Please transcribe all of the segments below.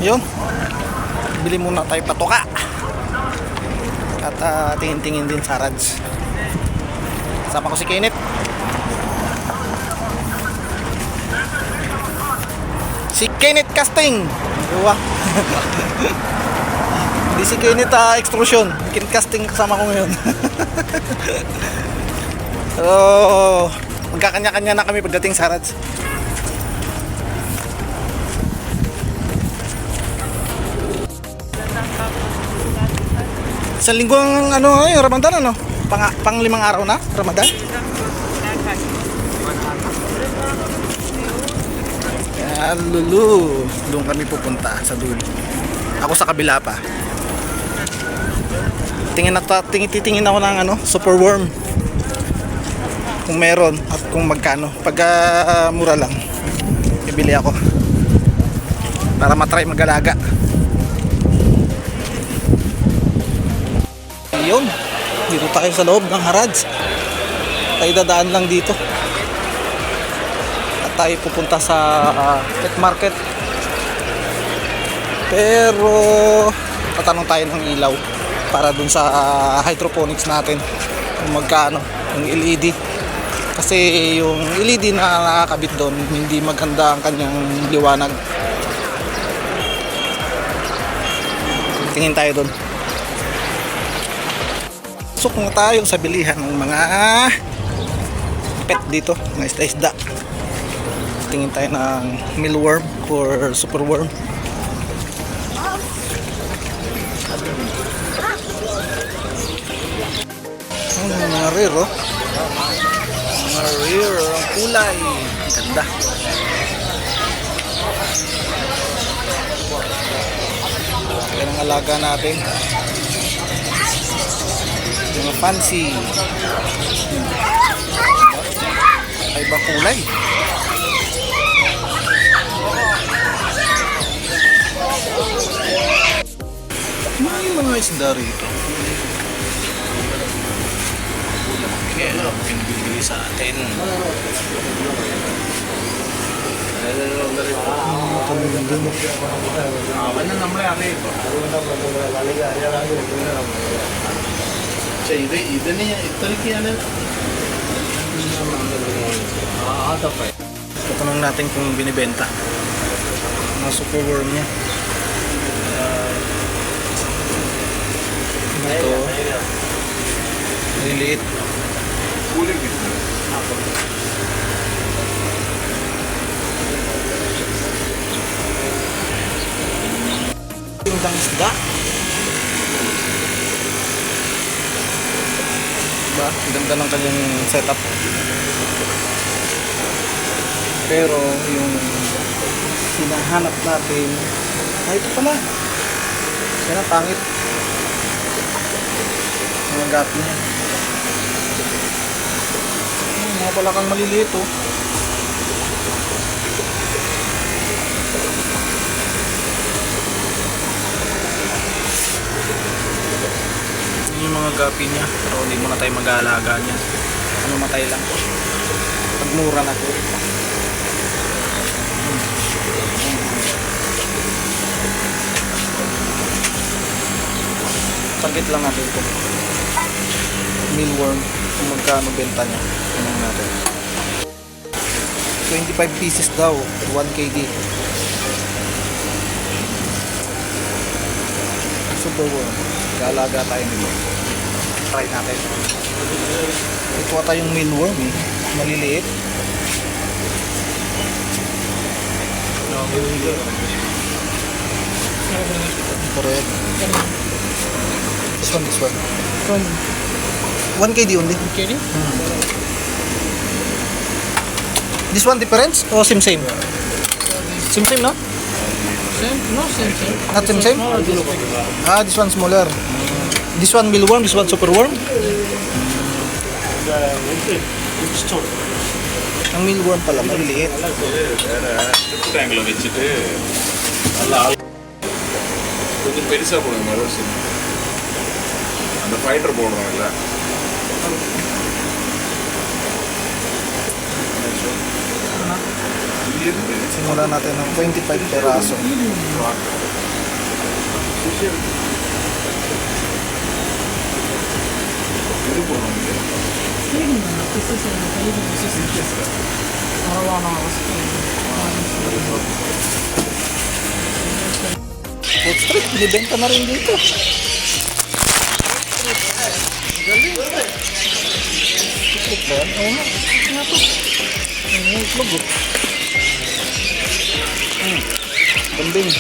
Yun, bili muna tayo patoka. At tingin-tingin din sa Rads. Sama ko si Kenneth. Si Kenneth Casting. Diba? Hindi si Kenneth Extrusion. Kenneth Casting kasama ko ngayon. So, magkakanya-kanya na kami pagdating sa Rads. Sa linggong yung Ramadan pang 5 araw na Ramadan. Lulu, doon kami pupunta sa dulo. Ako sa kabila pa. Titingin ako ng super worm. Kung meron at kung magkano. Pag mura lang, bibili ako. Para matry mag-alaga. Yun, dito tayo sa loob ng Harads. Tayo dadaan lang dito. At tayo pupunta sa pet market. Pero tatanong tayo ng ilaw para dun sa hydroponics natin kung magkano yung LED. Kasi yung LED na nakakabit doon, hindi maganda ang kanyang liwanag. Tingin tayo doon. Pasok na tayo sa bilihan ng mga pet dito, mga isda-isda. Tingin tayo ng mealworm or superworm. Mga rare, oh. Mga rare ang kulay. Ganda. Yan ang alaga natin. Mga fancy. Ay ibang kulay. May mga isda rito. Kaya pinibili sa atin. Tatanong natin kung binibenta mga superworm niya. Ito maliliit. Yung isda. Diba? Ganda ng kanyang setup. Pero yung hinahanap natin, ito pala. Yan ang pangit. Mga gap niya. Mga pala kang maliliit, oh. Yung mga gapi niya, pero hindi muna tayo mag-aalaga niya. Matay lang. Pag mura na to. Target lang natin ito. Mealworm, kung magkano benta niya. Tingnan natin. 25 pieces daw, 1 kg. Superworm. Galaga tayo nito. Try natin. Ito ata yung mealworm, eh. Maliliit. Correct. This one. 1 kg only. 1 kg? This one difference? Or same? Same, no? Same? No, same. Not same? This one smaller. This one mealworm, this one superworm. Ang mealworm pala, maliliit. கொஞ்சம் பெருசா போடுங்க ரோஸ் அந்த ஃபைட்டர் போடுறாங்கல்ல Simulan natin ng 25 peraso. Food street, binibenta na rin dito. Galing. Itlog ba yan? Oo nga. Itlog nga to. Ano yung itlog oh. Kambing.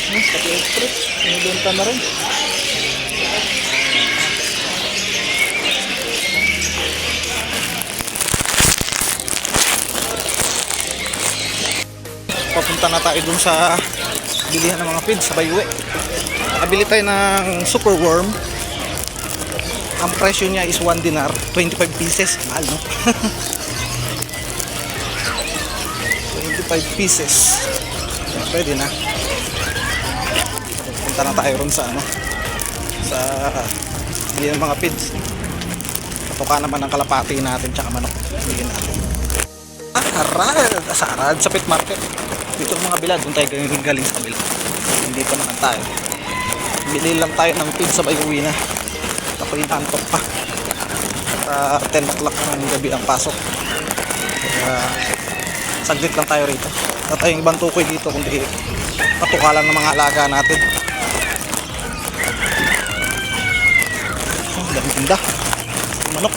Pati food street, binibenta na rin. Papunta na tayo dun sa bilihan ng mga feeds sa Bayuwe. Nakabili tayo ng super worm. Ang presyo niya is 1 dinar, 25 pieces. Mahal, no? 25 pieces. Pwede na. Punta na tayo ron sa ano, sa bilihan ng mga feeds. Patuka naman ng kalapati natin tsaka manok. Bilihan natin. Sarad sa pet market. Dito ang mga bilad, doon tayo galing sa kabila. Hindi pa naman tayo. Bili lang tayo ng feed sa Bayuwi na. Ako yung antok pa. At 10 o'clock ng gabi ang pasok. Kaya saglit lang tayo rito. At tayong ibang tukoy dito kundi patuka lang ng mga alaga natin. Oh, daming tinda. Manok.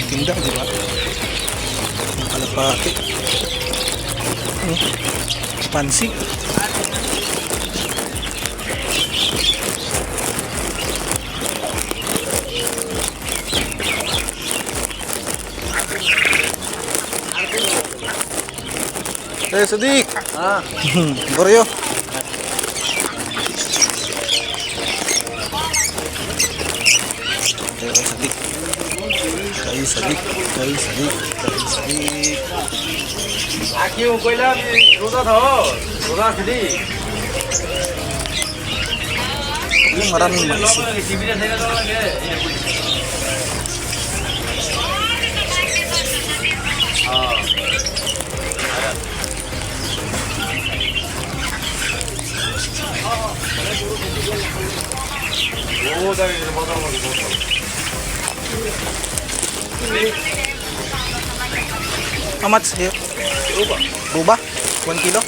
Tinda, di ba? Kalapati. Pansi. Sadik. Goryo. Sadik. क्यों कोयला रोजा था रोजा थी Yung maraming mais. How much here? Ruba? 1 kilo?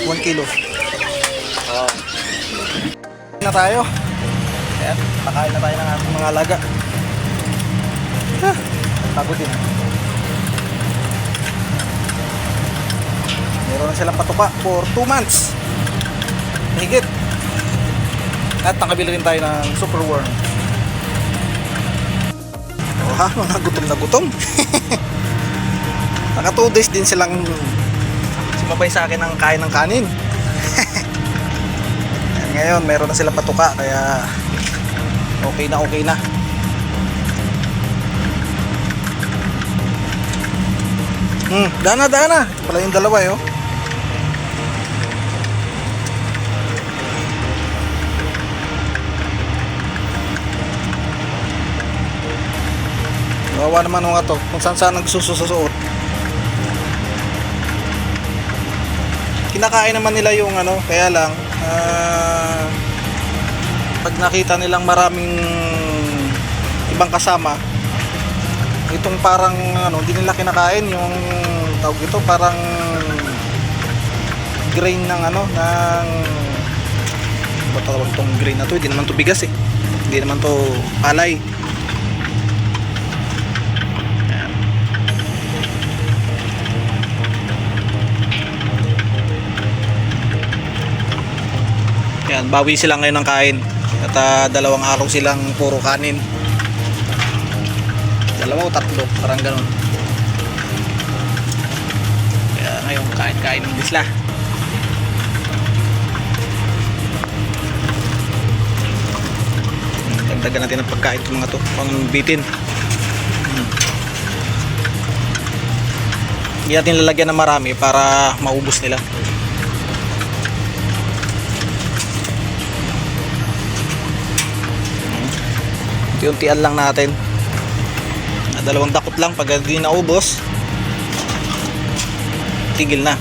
1 kilo. Na tayo. Ayan, pakain na tayo ng ating mga alaga. Pagod din. Meron na silang patuka for 2 months. Higit. At nakabili rin tayo ng super worm. Oh ha, mga gutom na gutom. Naka 2 days din silang sumabay sa akin ng kain ng kanin. Ngayon meron na silang patuka kaya okay na. Dana. Ito pala yung dalawa eh, oh. Kawawa naman mga to kung saan nagsususuot. Kinakain naman nila yung ano, kaya lang pag nakita nilang maraming ibang kasama, itong parang ano, hindi nila kinakain yung tawag ito, parang grain ng ano, ng ba tawag itong grain na to, hindi naman to bigas eh, hindi naman to palay. Yan, bawi sila ngayon ng kain. At 2 araw silang puro kanin. 2 o 3, parang ganun. Kaya ngayon kain din sila. Dagdagan natin ang pagkain ng mga to, pang bitin. Hindi natin lalagyan ng marami para maubos nila. Unti-untian lang natin. Dalawang dakot lang, pag di naubos, tigil na.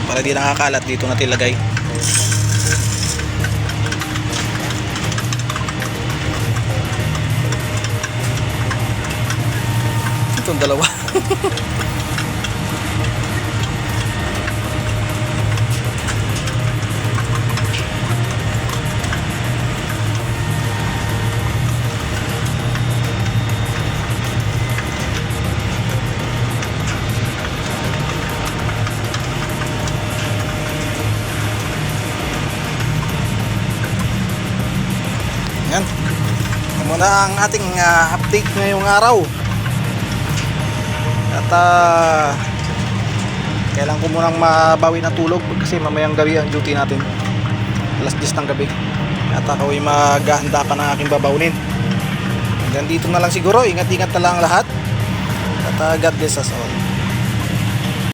Para di nakakalat, dito natin ilagay. Itong dalawa. Yan. Ito muna ang ating update ngayong araw. At kailangan ko munang mabawi na tulog kasi mamayang gabi ang duty natin. Alas 10 ng gabi. At ako ay maghahanda pa ng aking babaunin. Hanggang dito na lang siguro. Ingat-ingat na lang lahat. At God bless us all.